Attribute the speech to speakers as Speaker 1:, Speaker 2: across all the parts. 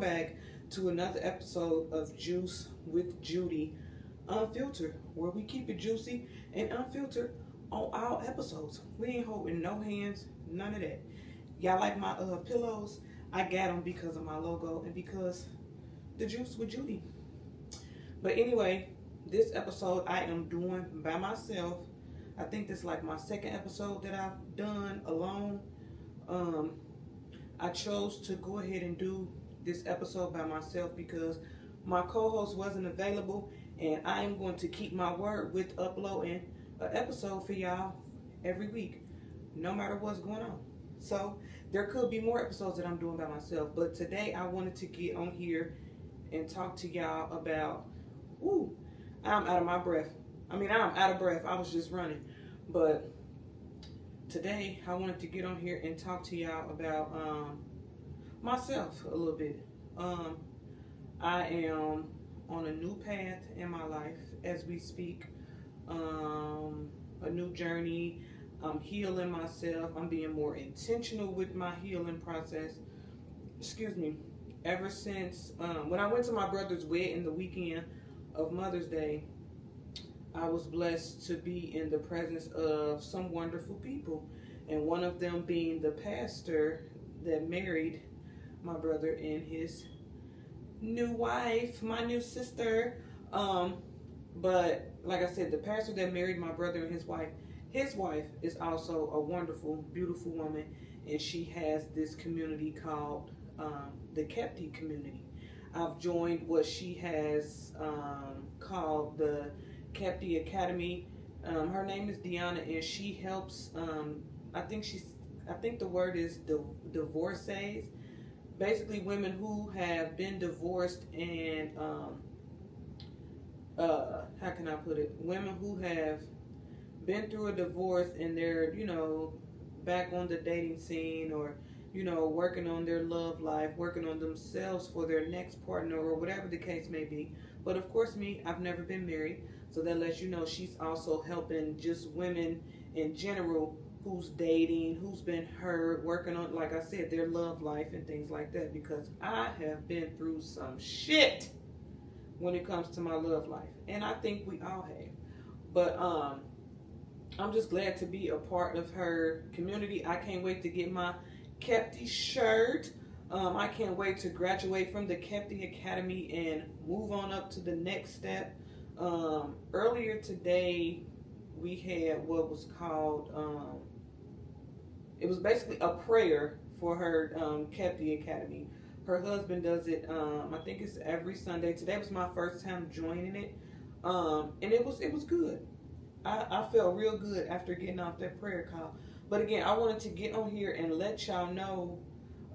Speaker 1: back to another episode of Juice with Judy, Unfiltered, where we keep it juicy and unfiltered on our episodes. We ain't holding no hands, none of that. Y'all like my pillows? I got them because of my logo and because the Juice with Judy. But anyway, this episode I am doing by myself. I think this is like my second episode that I've done alone. I chose to go ahead and do this episode by myself because my co-host wasn't available, and I am going to keep my word with uploading an episode for y'all every week, no matter what's going on. So there could be more episodes that I'm doing by myself, but today I wanted to get on here and talk to y'all about, I'm out of my breath. I'm out of breath. I was just running. But today I wanted to get on here and talk to y'all about myself a little bit. I am on a new path in my life as we speak. A new journey. I'm healing myself. I'm being more intentional with my healing process. Ever since when I went to my brother's wedding the weekend of Mother's Day, I was blessed to be in the presence of some wonderful people, and one of them being the pastor that married my brother and his new wife, my new sister. But like I said, the pastor that married my brother and his wife is also a wonderful, beautiful woman, and she has this community called the Kepti community. I've joined what she has called the Kepti Academy. Her name is Deanna, and she helps. I think the word is divorcees. Basically, women who have been divorced and how can I put it? Women who have been through a divorce and they're back on the dating scene, or working on their love life, working on themselves for their next partner, or whatever the case may be. But of course, I've never been married, so that lets you know she's also helping just women in general who's dating, who's been hurt, working on, like I said, their love life and things like that, because I have been through some shit when it comes to my love life, and I think we all have. But I'm just glad to be a part of her community. I can't wait to get my Kepti shirt. I can't wait to graduate from the Kepti Academy and move on up to the next step. Earlier today, we had what was called, it was basically a prayer for her Kepti Academy. Her husband does it, I think it's every Sunday. Today was my first time joining it, and it was good. I felt real good after getting off that prayer call. But again, I wanted to get on here and let y'all know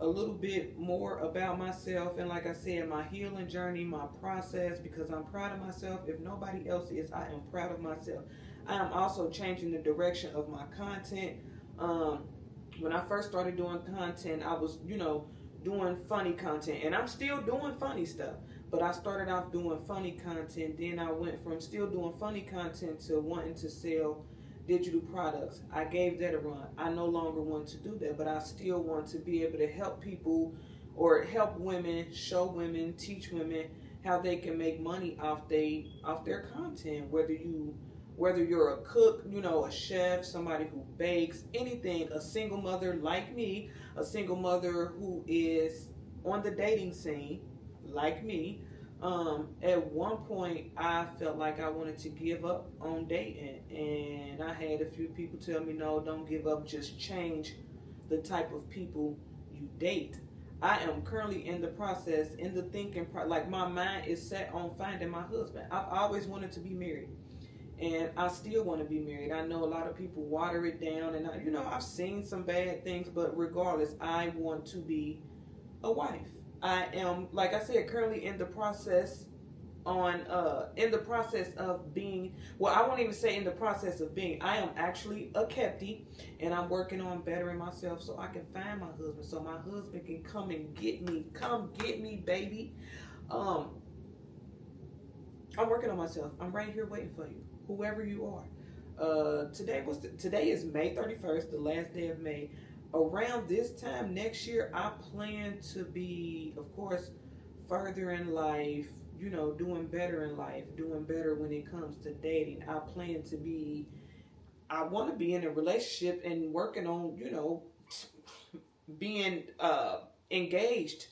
Speaker 1: a little bit more about myself, and like I said, my healing journey, my process, because I'm proud of myself. If nobody else is, I am proud of myself. I am also changing the direction of my content. When I first started doing content, I was, doing funny content, and I'm still doing funny stuff. But I started off doing funny content, then I went from still doing funny content to wanting to sell digital products. I gave that a run. I no longer want to do that, but I still want to be able to help people, or help women, show women, teach women how they can make money off their content. Whether you're a cook, a chef, somebody who bakes, anything, a single mother like me, a single mother who is on the dating scene like me. At one point, I felt like I wanted to give up on dating, and I had a few people tell me, no, don't give up, just change the type of people you date. I am currently in the process, in the thinking, like my mind is set on finding my husband. I've always wanted to be married, and I still want to be married. I know a lot of people water it down, and I've seen some bad things, but regardless, I want to be a wife. I am, like I said, currently in the process of being, well, I won't even say in the process of being, I am actually a Kepti, and I'm working on bettering myself so I can find my husband, so my husband can come and get me. Come get me, baby. I'm working on myself. I'm right here waiting for you, whoever you are. Today is May 31st, the last day of May. Around this time next year, I plan to be, of course, further in life, doing better in life, doing better when it comes to dating. I want to be in a relationship and working on, being engaged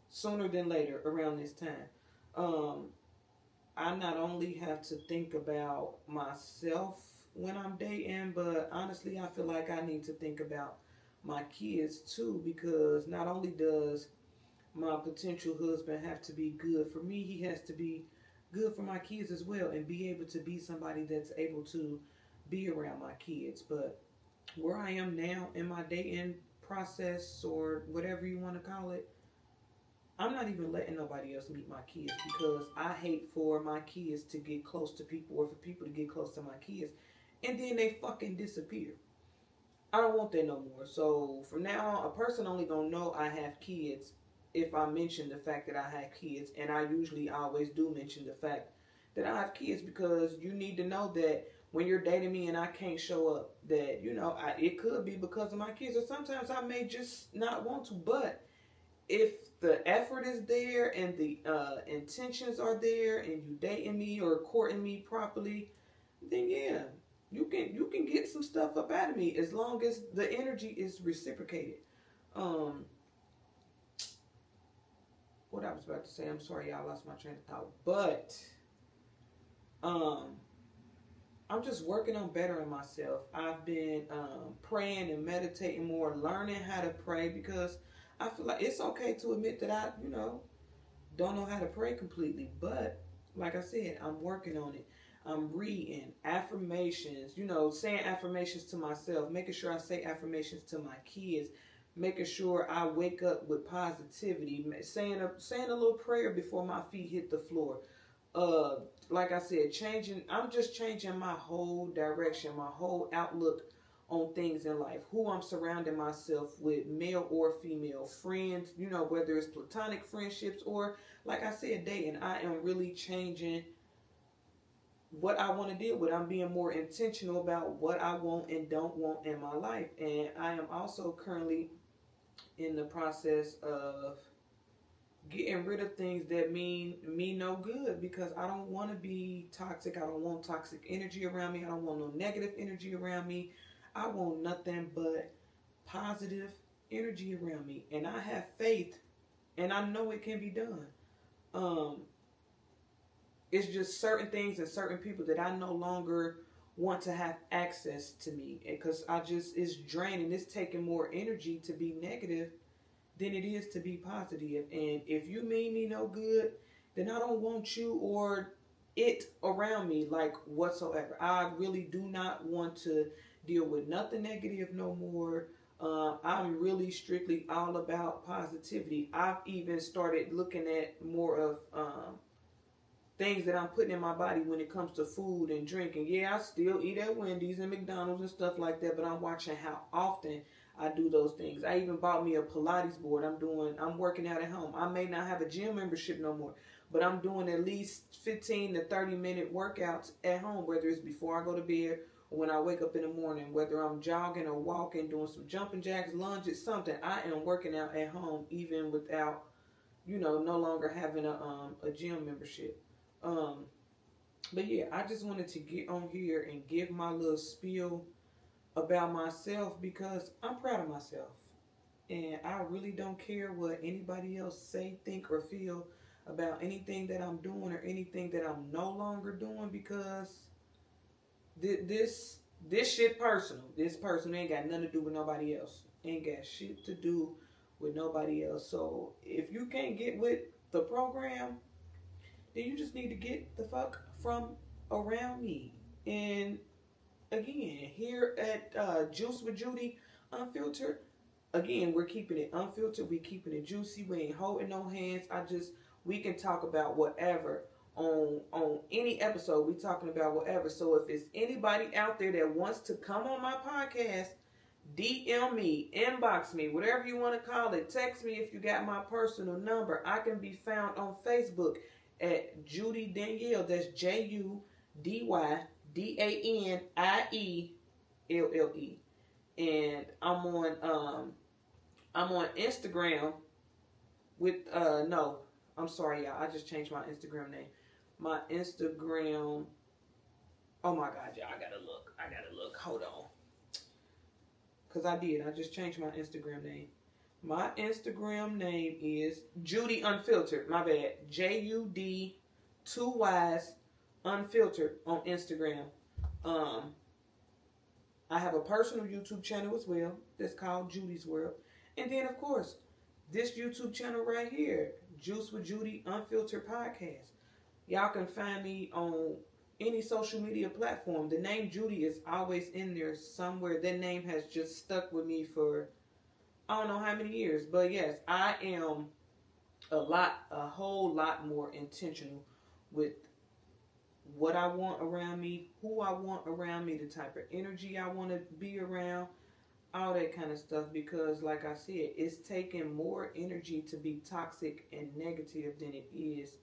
Speaker 1: sooner than later around this time. Um, I not only have to think about myself when I'm dating, but honestly, I feel like I need to think about my kids too, because not only does my potential husband have to be good for me, he has to be good for my kids as well and be able to be somebody that's able to be around my kids. But where I am now in my dating process, or whatever you want to call it, I'm not even letting nobody else meet my kids, because I hate for my kids to get close to people, or for people to get close to my kids and then they fucking disappear. I don't want that no more. So from now on, a person only gonna know I have kids if I mention the fact that I have kids, and I usually always do mention the fact that I have kids, because you need to know that when you're dating me and I can't show up, that it could be because of my kids, or sometimes I may just not want to. But if the effort is there and the intentions are there, and you dating me or courting me properly, then yeah, you can get some stuff up out of me, as long as the energy is reciprocated. Um, what I was about to say, I'm sorry, y'all, lost my train of thought. But um, I'm just working on bettering myself. I've been praying and meditating more, learning how to pray, because I feel like it's okay to admit that I, don't know how to pray completely. But like I said, I'm working on it. I'm reading affirmations, saying affirmations to myself, making sure I say affirmations to my kids, making sure I wake up with positivity, saying a little prayer before my feet hit the floor. Uh, like I said, I'm just changing my whole direction, my whole outlook on things in life. Who I'm surrounding myself with, male or female, friends, whether it's platonic friendships or, like I said, dating. I am really changing what I want to deal with. I'm being more intentional about what I want and don't want in my life. And I am also currently in the process of getting rid of things that mean me no good, because I don't want to be toxic. I don't want toxic energy around me. I don't want no negative energy around me. I want nothing but positive energy around me. And I have faith, and I know it can be done. Um, it's just certain things and certain people that I no longer want to have access to me, because it's draining. It's taking more energy to be negative than it is to be positive. And if you mean me no good, then I don't want you or it around me, like, whatsoever. I really do not want to deal with nothing negative no more. I'm really strictly all about positivity. I've even started looking at more of things that I'm putting in my body when it comes to food and drinking. Yeah, I still eat at Wendy's and McDonald's and stuff like that, but I'm watching how often I do those things. I even bought me a Pilates board. I'm working out at home. I may not have a gym membership no more, but I'm doing at least 15 to 30 minute workouts at home, whether it's before I go to bed or when I wake up in the morning, whether I'm jogging or walking, doing some jumping jacks, lunges, something. I am working out at home even without, no longer having a gym membership. Um, but yeah, I just wanted to get on here and give my little spiel about myself, because I'm proud of myself. And I really don't care what anybody else say, think, or feel about anything that I'm doing or anything that I'm no longer doing, because this shit personal. This person ain't got nothing to do with nobody else. Ain't got shit to do with nobody else. So if you can't get with the program, then you just need to get the fuck from around me. And again, here at Juice with Judy Unfiltered, again, we're keeping it unfiltered. We keeping it juicy. We ain't holding no hands. We can talk about whatever on any episode. We talking about whatever. So if it's anybody out there that wants to come on my podcast, DM me, inbox me, whatever you want to call it. Text me if you got my personal number. I can be found on Facebook at Judy Danielle. That's JUDYDANIELLE. And I'm on Instagram with no, I'm sorry, y'all. I just changed my Instagram name. My Instagram. Oh my God, y'all. I gotta look. Hold on. Because I did. I just changed my Instagram name. My Instagram name is Judy Unfiltered. My bad. Jud, 2 Ys, Unfiltered on Instagram. I have a personal YouTube channel as well that's called Judy's World. And then, of course, this YouTube channel right here, Juice with Judy Unfiltered Podcast. Y'all can find me on any social media platform. The name Judy is always in there somewhere. That name has just stuck with me for I don't know how many years. But yes, I am a whole lot more intentional with what I want around me, who I want around me, the type of energy I want to be around, all that kind of stuff. Because, like I said, it's taking more energy to be toxic and negative than it is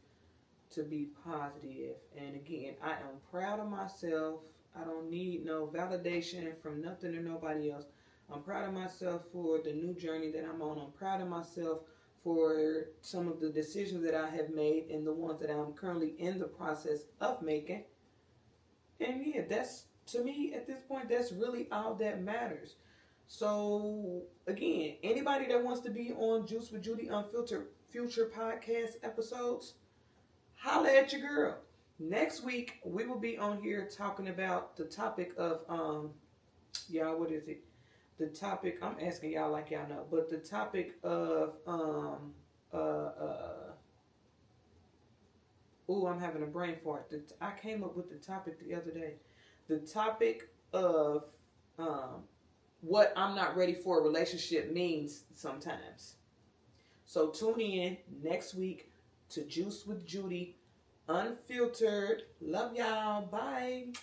Speaker 1: to be positive. And again, I am proud of myself. I don't need no validation from nothing or nobody else. I'm proud of myself for the new journey that I'm on. I'm proud of myself for some of the decisions that I have made and the ones that I'm currently in the process of making. And yeah, that's, to me, at this point, that's really all that matters. So, again, anybody that wants to be on Juice with Judy Unfiltered future podcast episodes, holla at your girl. Next week, we will be on here talking about the topic of, y'all, what is it? The topic, I'm asking y'all like y'all know, but the topic of, I'm having a brain fart. I came up with the topic the other day. The topic of what I'm not ready for a relationship means sometimes. So tune in next week to Juice with Judy Unfiltered. Love y'all. Bye.